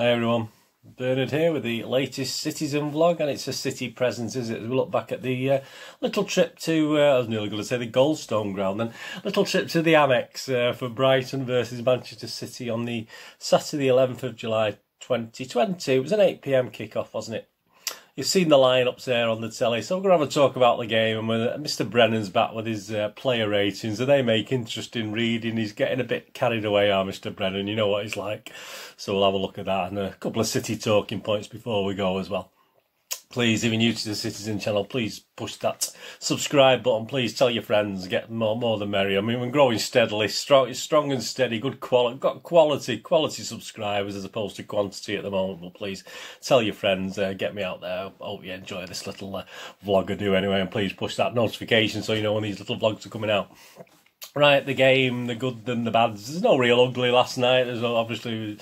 Hi everyone, Bernard here with the latest Citizen vlog, and it's a City present, is it? We look back at the little trip to, I was nearly going to say the Goldstone ground then, little trip to the Amex for Brighton versus Manchester City on the Saturday 11th of July 2020. It was an 8 PM kickoff, wasn't it? You've seen the lineups there on the telly, so we're going to have a talk about the game. And Mr. Brennan's back with his player ratings, and they make interesting reading. He's getting a bit carried away, Mr. Brennan. You know what he's like. So we'll have a look at that and a couple of City talking points before we go as well. Please, if you're new to the Citizen channel, please push that subscribe button. Please tell your friends, get more the merrier. I mean, we're growing steadily, strong and steady, good quality, got quality subscribers as opposed to quantity at the moment. But please tell your friends, get me out there. I hope you enjoy this little vlog I do anyway, and please push that notification so you know when these little vlogs are coming out. Right, the game, the good and the bad. There's no real ugly last night. There's obviously.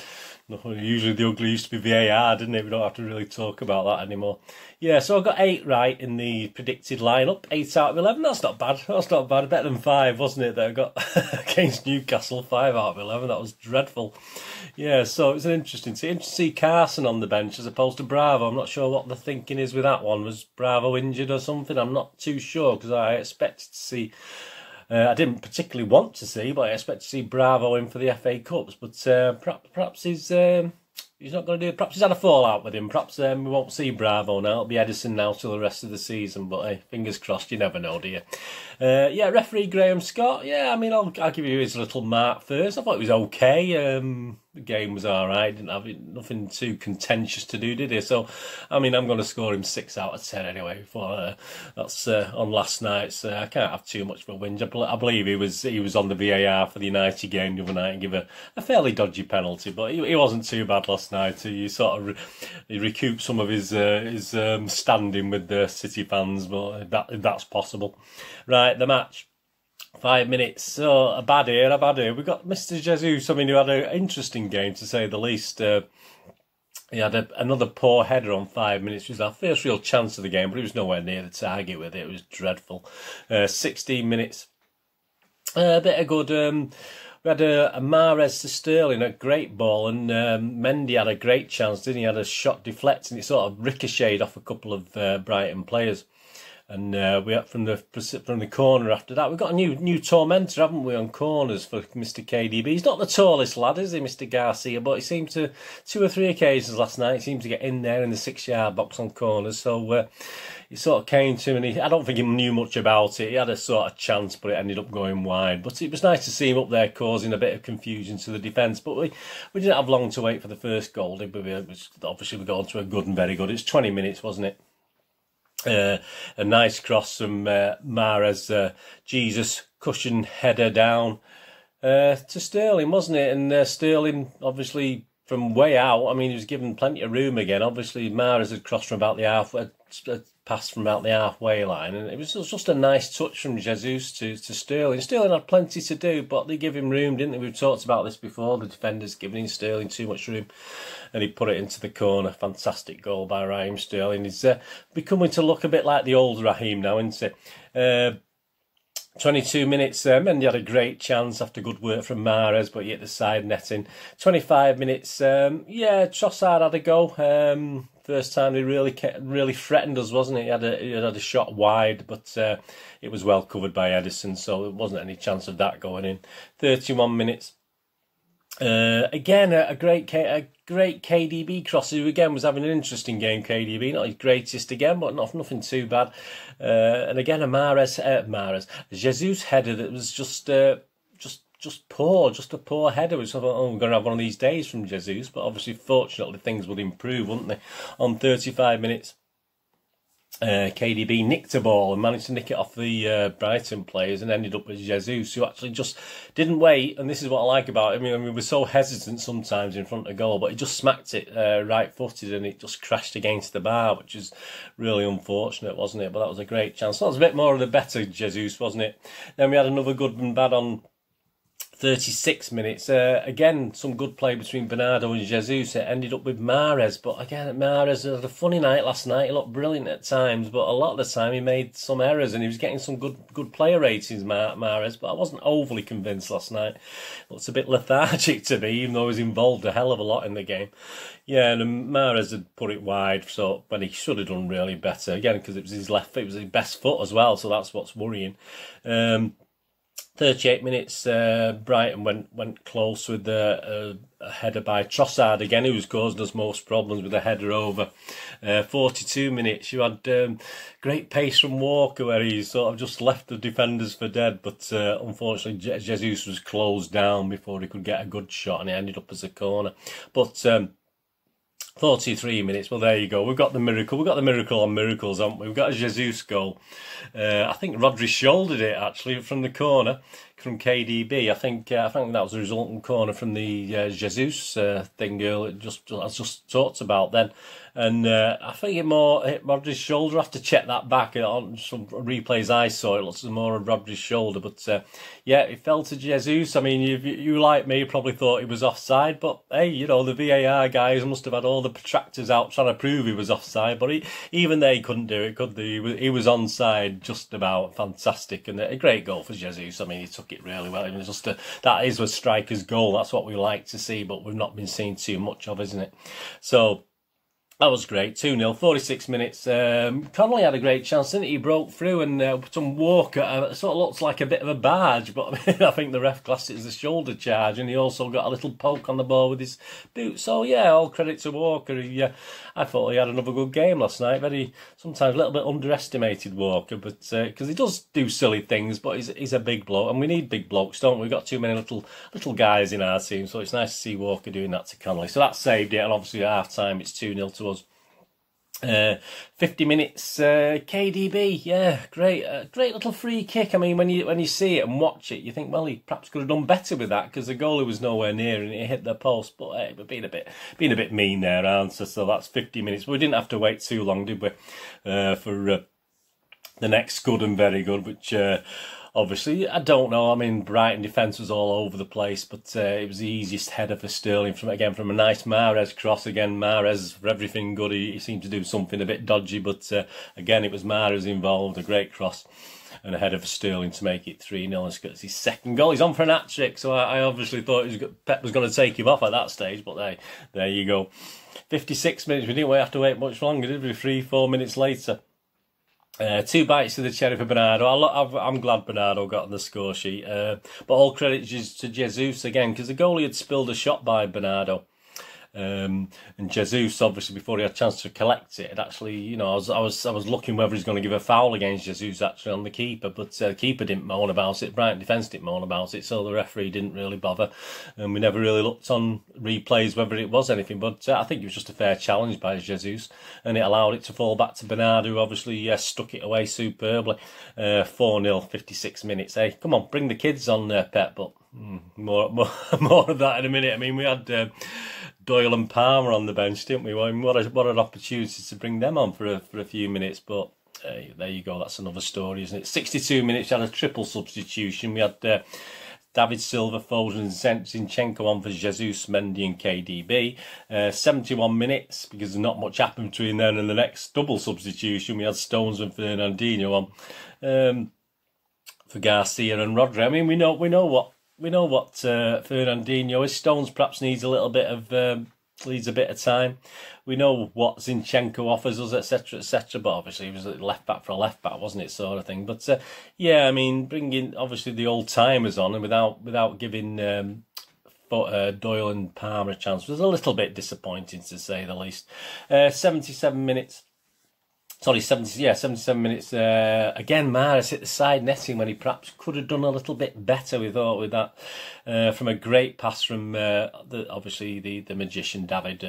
Usually the ugly used to be VAR, didn't it? We don't have to really talk about that anymore. Yeah, so I got 8 right in the predicted lineup. 8 out of 11. That's not bad. That's not bad. Better than 5, wasn't it? That I got against Newcastle. 5 out of 11. That was dreadful. Yeah, so it's an interesting to see Carson on the bench as opposed to Bravo. I'm not sure what the thinking is with that one. Was Bravo injured or something? I'm not too sure because I expected to see. I didn't particularly want to see, but I expect to see Bravo in for the FA Cups. But perhaps he's not going to do it. Perhaps he's had a fallout with him. Perhaps we won't see Bravo now. It'll be Edison now till the rest of the season. But hey, fingers crossed. You never know, do you? Yeah, referee Graham Scott. Yeah, I mean, I'll give you his little mark first. I thought it was okay. The game was all right. Didn't have nothing too contentious to do, did he? So, I mean, I'm going to score him 6 out of 10 anyway. For that's on last night's. I can't have too much of a whinge. I believe he was on the VAR for the United game the other night and give a fairly dodgy penalty, but he wasn't too bad last night. He sort of he recouped some of his standing with the City fans, but that's possible. Right, the match. 5 minutes. So a bad here. We got Mr. Jesus. I mean, who had an interesting game to say the least. He had another poor header on 5 minutes. It was our first real chance of the game, but he was nowhere near the target with it. It was dreadful. 16 minutes. A bit of good. We had a Mahrez to Sterling, a great ball, and Mendy had a great chance, didn't he? He had a shot deflecting. It sort of ricocheted off a couple of Brighton players. And we had from the corner after that. We've got a new tormentor, haven't we, on corners for Mr. KDB. He's not the tallest lad, is he, Mr. Garcia? But he seemed to, 2 or 3 occasions last night, he seemed to get in there in the 6-yard box on corners. So he sort of came to him, and I don't think he knew much about it. He had a sort of chance, but it ended up going wide. But it was nice to see him up there causing a bit of confusion to the defence. But we didn't have long to wait for the first goal, did we? Obviously, we got on to a good and very good. It's 20 minutes, wasn't it? A nice cross from Mahrez, Jesus cushion header down to Sterling, wasn't it? And Sterling, obviously, from way out, I mean, he was given plenty of room again. Obviously, Mahrez had crossed from about the halfway, passed from about the halfway line, and it was just a nice touch from Jesus to Sterling. Sterling had plenty to do, but they give him room, didn't they? We've talked about this before. The defenders giving Sterling too much room, and he put it into the corner. Fantastic goal by Raheem Sterling. He's becoming to look a bit like the old Raheem now, isn't he? 22 minutes, Mendy had a great chance after good work from Mahrez, but he hit the side netting. 25 minutes, yeah, Trossard had a go. First time he really threatened us, wasn't it? He had a shot wide, but it was well covered by Edison, so there wasn't any chance of that going in. 31 minutes. Again, a great KDB cross, who again was having an interesting game. KDB, not his greatest again, but nothing too bad. And again, a Mahrez, Jesus header that was just poor, just a poor header. Which I thought, oh, we're going to have one of these days from Jesus, but obviously, fortunately, things would improve, wouldn't they? On 35 minutes. KDB nicked a ball and managed to nick it off the Brighton players and ended up with Jesus, who actually just didn't wait. And this is what I like about him. I mean, we were so hesitant sometimes in front of goal, but he just smacked it right-footed and it just crashed against the bar, which is really unfortunate, wasn't it? But that was a great chance. That was a bit more of the better Jesus, wasn't it? Then we had another good and bad on 36 minutes. Again, some good play between Bernardo and Jesus. It ended up with Mahrez, but again, Mahrez had a funny night last night. He looked brilliant at times, but a lot of the time he made some errors, and he was getting some good player ratings, Mahrez, but I wasn't overly convinced last night. Looks a bit lethargic to me, even though he was involved a hell of a lot in the game. Yeah, and Mahrez had put it wide, so when he should have done really better. Again, because it was his left foot, it was his best foot as well, so that's what's worrying. 38 minutes, Brighton went close with a header by Trossard again, who was causing us most problems with a header over. 42 minutes, you had great pace from Walker, where he sort of just left the defenders for dead, but unfortunately Jesus was closed down before he could get a good shot, and it ended up as a corner. But 43 minutes, well, there you go. We've got the miracle. We've got the miracle on miracles, haven't we? We've got a Jesus goal. I think Rodri shouldered it, actually, from the corner, from KDB. I think that was a resultant corner from the Jesus thing I just talked about then. And I think it more hit Rodri's shoulder. I have to check that back on some replays I saw. It looks more of Rodri's shoulder. But yeah, it fell to Jesus. I mean, you like me probably thought he was offside. But hey, you know, the VAR guys must have had all the protractors out trying to prove he was offside. But even they couldn't do it, could they? He was onside just about. Fantastic. And a great goal for Jesus. I mean, he took it really well. It was just that is a striker's goal. That's what we like to see, but we've not been seeing too much of, isn't it? So that was great. 2-0, 46 minutes. Connolly had a great chance, didn't he? He broke through, and some Walker sort of looks like a bit of a barge, but I think the ref classed it as a shoulder charge, and he also got a little poke on the ball with his boot. So yeah, all credit to Walker. I thought he had another good game last night. Sometimes a little bit underestimated, Walker, but because he does do silly things, but he's a big bloke, and we need big blokes, don't we? We've got too many little guys in our team, so it's nice to see Walker doing that to Connolly. So that saved it, and obviously at half time it's 2-0 to us. 50 minutes, KDB, yeah, great little free kick. I mean, when you see it and watch it, you think, well, he perhaps could have done better with that, because the goalie was nowhere near and it hit the post. But hey, we're being a bit mean there, aren't we? So that's 50 minutes. We didn't have to wait too long, did we, for the next good and very good, which obviously, I don't know. I mean, Brighton defence was all over the place, but it was the easiest header for Sterling from a nice Mahrez cross. Again, Mahrez, for everything good, he seemed to do something a bit dodgy, but again, it was Mahrez involved, a great cross and a header for Sterling to make it 3-0. It's his second goal. He's on for an hat-trick, so I obviously thought Pep was going to take him off at that stage, but there you go. 56 minutes, we didn't have to wait much longer, did we? 3-4 minutes later. 2 bites of the cherry for Bernardo. I'm glad Bernardo got on the score sheet. But all credit to Jesus again, because the goalie had spilled a shot by Bernardo. And Jesus, obviously, before he had a chance to collect it, had actually, you know, I was looking whether he's going to give a foul against Jesus actually on the keeper, but the keeper didn't moan about it. Brighton defence didn't moan about it, so the referee didn't really bother, and we never really looked on replays whether it was anything. But I think it was just a fair challenge by Jesus, and it allowed it to fall back to Bernardo, who obviously stuck it away superbly. 4-0, 56 minutes. Hey, come on, bring the kids on, Pep. But more of that in a minute. I mean, we had Doyle and Palmer on the bench, didn't we? Well, what an opportunity to bring them on for a few minutes, but there you go, that's another story, isn't it? 62 minutes, had a triple substitution. We had David Silva, Foden and Zinchenko on for Jesus, Mendy and KDB. 71 minutes, because not much happened between then and the next double substitution. We had Stones and Fernandinho on for Garcia and Rodri. I mean, we know what Fernandinho is. Stones perhaps needs a little bit of needs a bit of time. We know what Zinchenko offers us, etc., etc. But obviously, he was a left back for a left back, wasn't it, sort of thing. But yeah, I mean, bringing obviously the old timers on, and without giving Doyle and Palmer a chance was a little bit disappointing, to say the least. 77 minutes. Sorry, 77 minutes. Again, Mahrez hit the side netting when he perhaps could have done a little bit better, we thought, with that. From a great pass from, obviously, the magician, David,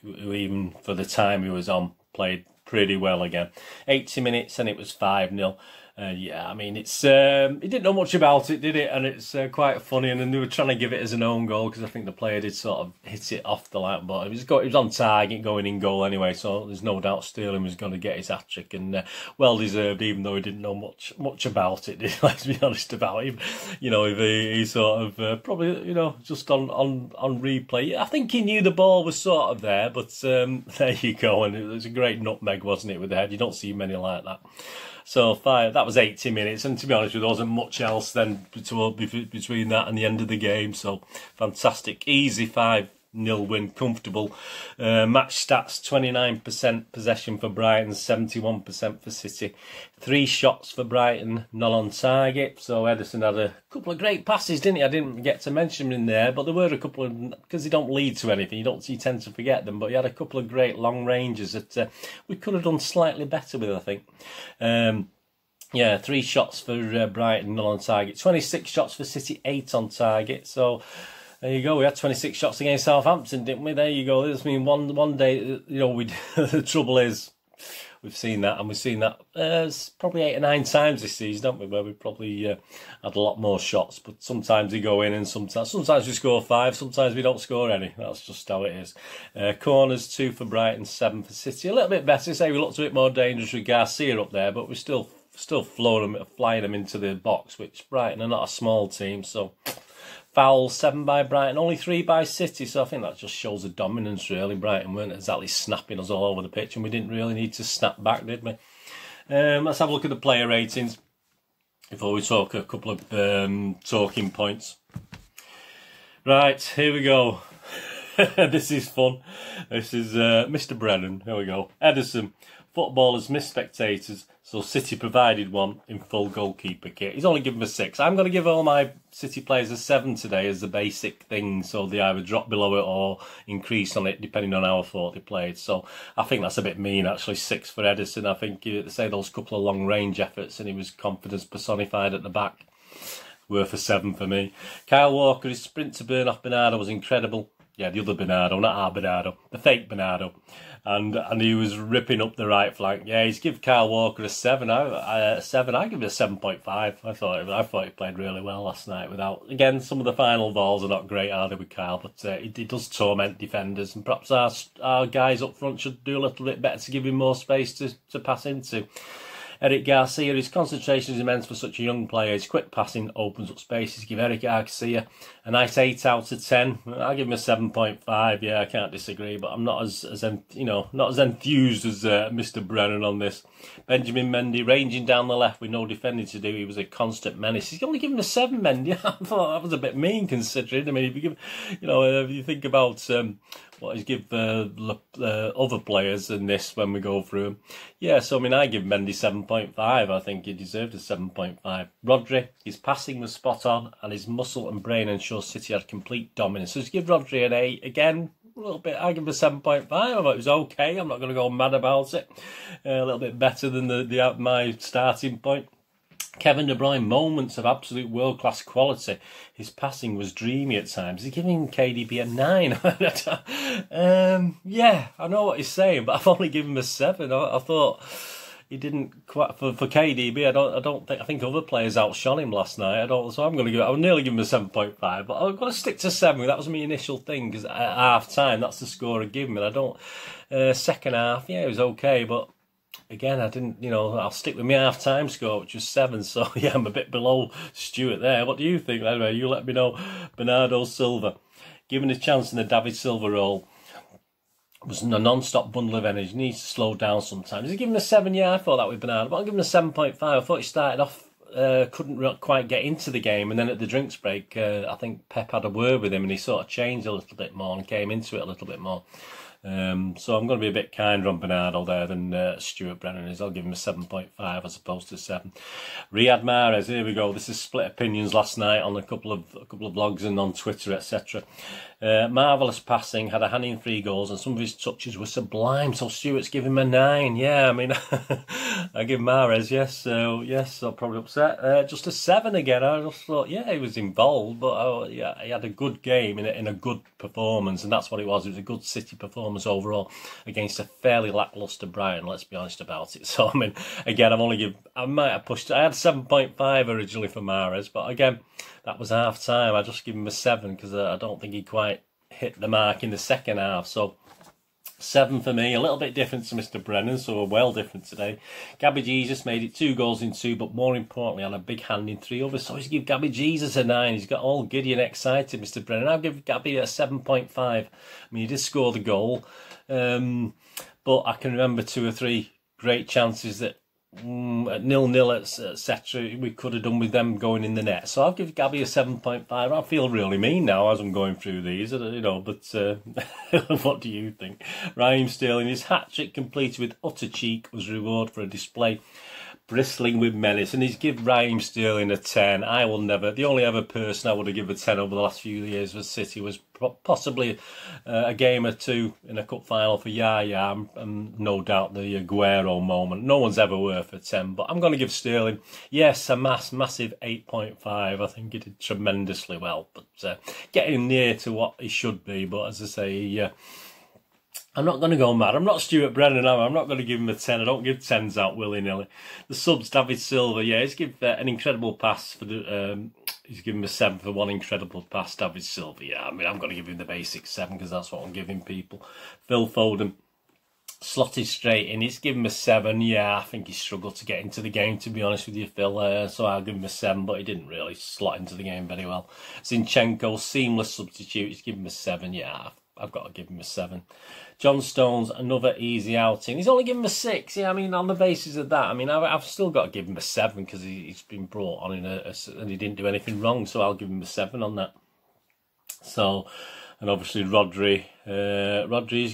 who even for the time he was on, played pretty well again. 80 minutes and it was 5-0. Yeah, I mean, it's he didn't know much about it, did it? And it's quite funny. And then they were trying to give it as an own goal because I think the player did sort of hit it off the line, but it was on target, going in goal anyway. So there's no doubt Sterling was going to get his hat trick, and well deserved, even though he didn't know much about it. Let's be honest about him. You know, if he sort of probably, you know, just on replay, I think he knew the ball was sort of there, but there you go. And it was a great nutmeg, wasn't it, with the head? You don't see many like that. So that was 80 minutes, and to be honest, there wasn't much else then between that and the end of the game. So fantastic, easy 5-0 win, comfortable. Match stats: 29% possession for Brighton, 71% for City. 3 shots for Brighton, none on target. So Ederson had a couple of great passes, didn't he? I didn't get to mention him in there, but there were a couple of, because they don't lead to anything, you tend to forget them, but he had a couple of great long ranges that we could have done slightly better with, I think. Yeah, 3 shots for Brighton, none on target. 26 shots for City, 8 on target. So there you go. We had 26 shots against Southampton, didn't we? There you go. I mean, one day, you know, the trouble is, we've seen that, and we've seen that probably 8 or 9 times this season, haven't we? Where we probably had a lot more shots, but sometimes they go in, and sometimes we score 5, sometimes we don't score any. That's just how it is. Corners: 2 for Brighton, 7 for City. A little bit better. Say we looked a bit more dangerous with Garcia up there, but we're still flying them into the box, which Brighton are not a small team. So fouls: 7 by Brighton, only 3 by City. So I think that just shows the dominance, really. Brighton weren't exactly snapping us all over the pitch, and we didn't really need to snap back, did we? Let's have a look at the player ratings before we talk a couple of talking points. Right, here we go. This is fun. This is Mr. Brennan. Here we go. Ederson: footballers miss spectators, so City provided one in full goalkeeper kit. He's only given a 6. I'm going to give all my City players a 7 today as the basic thing, so they either drop below it or increase on it depending on how I thought they played. So I think that's a bit mean, actually. 6 for Ederson. I think, say, those couple of long range efforts, and he was confidence personified at the back. Worth a 7 for me. Kyle Walker, his sprint to burn off Bernardo was incredible. Yeah, the other Bernardo, not our Bernardo, the fake Bernardo. And he was ripping up the right flank. Yeah, he's give Kyle Walker a 7. I give it a 7.5. I thought he played really well last night. Without, again, some of the final balls are not great, are they, with Kyle? But he does torment defenders, and perhaps our guys up front should do a little bit better to give him more space to pass into. Eric Garcia, his concentration is immense for such a young player. His quick passing opens up spaces. Give Eric Garcia a nice 8 out of 10. I'll give him a 7.5. Yeah, I can't disagree, but I'm not as enthused as Mr. Brennan on this. Benjamin Mendy, ranging down the left with no defending to do. He was a constant menace. He's only given a 7, Mendy. I thought that was a bit mean, considering. I mean, if you give, if you think about what he's give other players in this when we go through them. Yeah, so I mean, I give Mendy 7.5. I think he deserved a 7.5. Rodri, his passing was spot on, and his muscle and brain ensures City had complete dominance. So to give Rodri an 8, again, a little bit, I give him a 7.5. I thought it was okay. I'm not going to go mad about it. A little bit better than my starting point. Kevin De Bruyne, moments of absolute world-class quality. His passing was dreamy at times. He's giving KDB a 9. Yeah, I know what he's saying, but I've only given him a 7. I thought he didn't quite for KDB. I think other players outshone him last night. So I'm going to I'll nearly give him a 7.5, but I've got to stick to 7. That was my initial thing, because at half time that's the score I give him, and I don't. Second half, yeah, it was okay, but. Again, I didn't, I'll stick with my half-time score, which was 7. So, yeah, I'm a bit below Stuart there. What do you think? Anyway, you let me know. Bernardo Silva, given a chance in the David Silva role, was a non-stop bundle of energy. Needs to slow down sometimes. He's given a 7, yeah, I thought that with Bernardo, but I'm giving a 7.5. I thought he started off, couldn't quite get into the game, and then at the drinks break, I think Pep had a word with him, and he sort of changed a little bit more and came into it a little bit more. So I'm going to be a bit kinder on Bernardo there than Stuart Brennan is. I'll give him a 7.5 as opposed to 7. Riyad Mahrez, here we go. This is split opinions last night on a couple of blogs and on Twitter, etc. Marvellous passing, had a hand in 3 goals, and some of his touches were sublime. So Stuart's giving him a 9. Yeah, I mean, I give Mahrez, yes. So yes, I'm probably upset. Just a 7 again. I just thought, yeah, he was involved, but yeah, he had a good game in a good performance, and that's what it was. It was a good City performance performance overall against a fairly lacklustre Brighton, let's be honest about it. So, I mean, again, I might have pushed, I had 7.5 originally for Mahrez, but again, that was half time. I just give him a 7 because I don't think he quite hit the mark in the second half. So, 7 for me, a little bit different to Mr. Brennan, so well different today. Gabby Jesus made it 2 goals in 2, but more importantly, on a big hand in 3 others. So he's give Gabby Jesus a 9. He's got all giddy and excited, Mr. Brennan. I'll give Gabby a 7.5. I mean, he did score the goal, but I can remember 2 or 3 great chances that at 0-0, etc. we could have done with them going in the net. So I'll give Gabby a 7.5. I feel really mean now as I'm going through these, you know, but what do you think? Raheem Sterling, his hat-trick completed with utter cheek was reward for a display bristling with menace, and he's give Raheem Sterling a 10. I will never, the only other person I would have given a 10 over the last few years was City was possibly a game or 2 in a cup final for Yaya, and no doubt the Aguero moment. No one's ever worth a 10, but I'm going to give Sterling, yes, a massive 8.5. I think he did tremendously well, but getting near to what he should be. But as I say, I'm not going to go mad. I'm not Stuart Brennan, am I? I'm not going to give him a 10. I don't give 10s out willy-nilly. The subs, David Silva, yeah, he's given an incredible pass for the... he's given him a 7 for one incredible pass, David Silva. Yeah, I mean, I'm going to give him the basic 7 because that's what I'm giving people. Phil Foden slotted straight in. He's given him a 7. Yeah, I think he struggled to get into the game, to be honest with you, Phil. So I'll give him a 7, but he didn't really slot into the game very well. Zinchenko, seamless substitute. He's given him a 7. Yeah, I've got to give him a 7. John Stones, another easy outing. He's only given him a 6. Yeah, I mean, on the basis of that, I mean, I've still got to give him a 7 because he's been brought on and he didn't do anything wrong, so I'll give him a 7 on that. So, and obviously Rodri's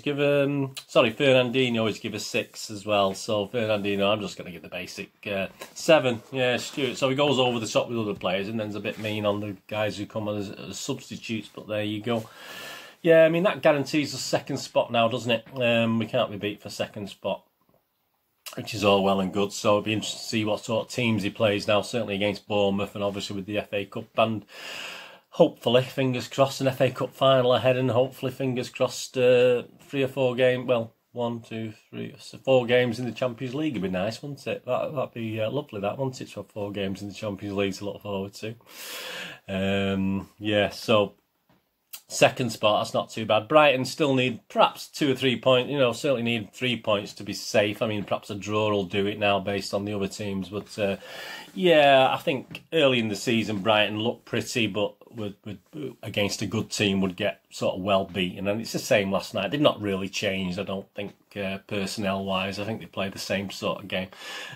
given, Fernandinho is given a 6 as well. So Fernandinho, I'm just going to give the basic 7. Yeah, Stuart. So he goes over the top with other players and then's a bit mean on the guys who come on as substitutes, but there you go. Yeah, I mean, that guarantees the second spot now, doesn't it? We can't be beat for second spot, which is all well and good. So it'll be interesting to see what sort of teams he plays now, certainly against Bournemouth and obviously with the FA Cup. And hopefully, fingers crossed, an FA Cup final ahead, and hopefully, fingers crossed, 3 or 4 games, well, 1, 2, 3, 4 games in the Champions League would be nice, wouldn't it? That'd be lovely, that, wouldn't it? So 4 games in the Champions League to look forward to. Yeah, so... second spot, that's not too bad. Brighton still need perhaps 2 or 3 points, you know, certainly need 3 points to be safe. I mean, perhaps a draw will do it now based on the other teams. But, yeah, I think early in the season, Brighton looked pretty, but against a good team would get sort of well beaten. And it's the same last night. They've not really changed, I don't think, personnel-wise. I think they play the same sort of game.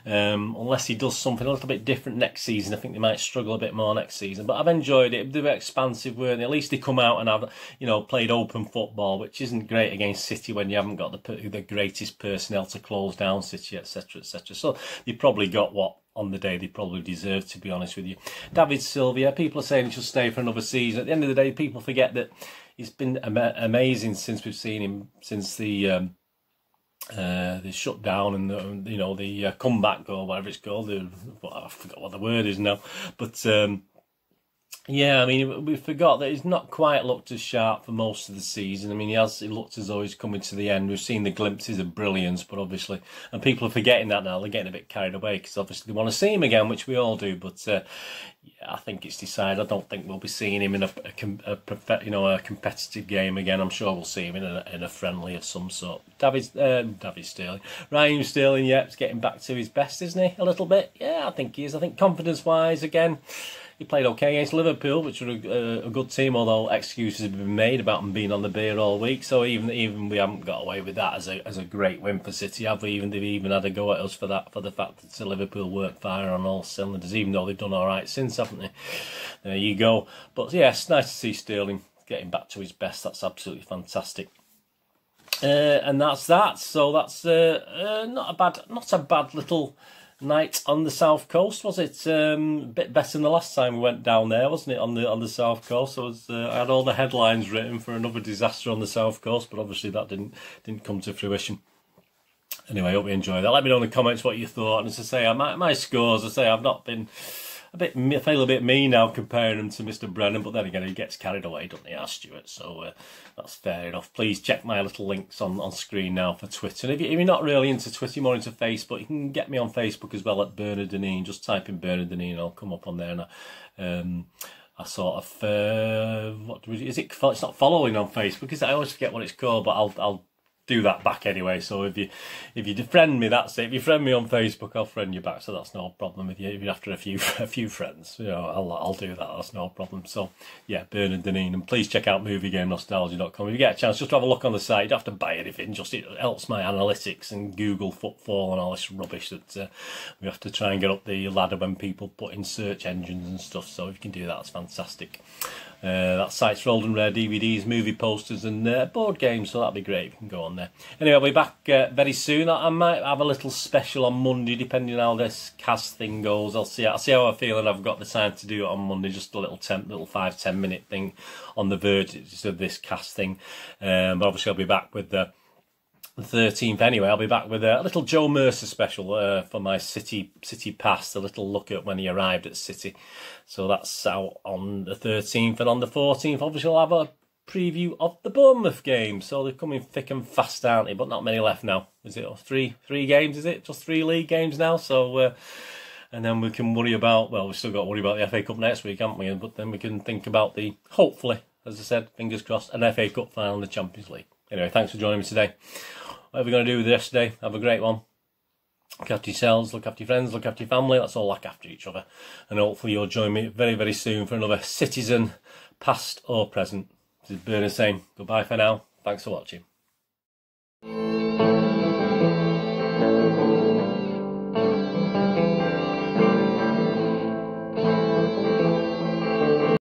Unless he does something a little bit different next season, I think they might struggle a bit more next season. But I've enjoyed it. They were expansive, weren't they? At least they come out and have, you know, played open football, which isn't great against City when you haven't got the greatest personnel to close down City, etc., etc. So they probably got what on the day they probably deserve, to be honest with you. David Silva, people are saying he should stay for another season. At the end of the day, people forget that he's been amazing since we've seen him, since the shutdown and the comeback goal, whatever it's called. I forgot what the word is now, but yeah, I mean, we forgot that he's not quite looked as sharp for most of the season. I mean, he looked as though he's coming to the end. We've seen the glimpses of brilliance, but obviously, and people are forgetting that now. They're getting a bit carried away because obviously they want to see him again, which we all do. But yeah, I think it's decided. I don't think we'll be seeing him in a competitive game again. I'm sure we'll see him in a friendly of some sort. David Sterling, Raheem Sterling, yeah, he's getting back to his best, isn't he? A little bit, yeah, I think he is. I think confidence-wise, again. He played okay against Liverpool, which were a good team, although excuses have been made about him being on the beer all week. So even we haven't got away with that as a great win for City, have we? They've even had a go at us for the fact that Liverpool work fire on all cylinders, even though they've done all right since, haven't they? There you go. But yeah, it's nice to see Sterling getting back to his best. That's absolutely fantastic. And that's that. So that's not a bad little night on the south coast, was it? A bit better than the last time we went down there, wasn't it? On the south coast, I had all the headlines written for another disaster on the south coast, but obviously that didn't come to fruition. Anyway, I hope you enjoyed that. Let me know in the comments what you thought. And as I say, my scores, I've not been I feel a bit mean now comparing him to Mr. Brennan, but then again, he gets carried away, doesn't he, our Stuart? So that's fair enough. Please check my little links on screen now for Twitter. And if you're not really into Twitter, you're more into Facebook, you can get me on Facebook as well at Bernard Deneen. Just type in Bernard Deneen, I'll come up on there. And I sort of, what is it? It's not following on Facebook, is it? I always forget what it's called, but I'll do that back anyway. So if you friend me, that's it. If you friend me on Facebook, I'll friend you back. So that's no problem with you. If you're after a few friends, you know, I'll do that. That's no problem. So yeah, Bernard Deneen, and please check out moviegamenostalgia.com. If you get a chance, just have a look on the site. You don't have to buy anything. Just it helps my analytics and Google footfall and all this rubbish that we have to try and get up the ladder when people put in search engines and stuff. So if you can do that, that's fantastic. That site's for old and rare DVDs, movie posters and board games, so that'd be great if you can go on there. Anyway, I'll be back very soon. I might have a little special on Monday, depending on how this cast thing goes. I'll see how I feel, and I've got the time to do it on Monday, just a little 5-10 minute thing on the verge of this cast thing. But obviously I'll be back with the 13th anyway. I'll be back with a little Joe Mercer special for my City Pass, a little look at when he arrived at City. So that's out on the 13th, and on the 14th obviously I'll have a preview of the Bournemouth game. So they're coming thick and fast, aren't they? But not many left now. Is it three games, is it? Just 3 league games now, so and then we can worry about, well, we've still got to worry about the FA Cup next week, haven't we? But then we can think about the, hopefully, as I said, fingers crossed, an FA Cup final in the Champions League. Anyway, thanks for joining me today. Whatever you're going to do with the rest today, have a great one. Look after yourselves, look after your friends, look after your family. Let's all look after each other. And hopefully you'll join me very, very soon for another Citizen, past or present. This is Bernard saying goodbye for now. Thanks for watching.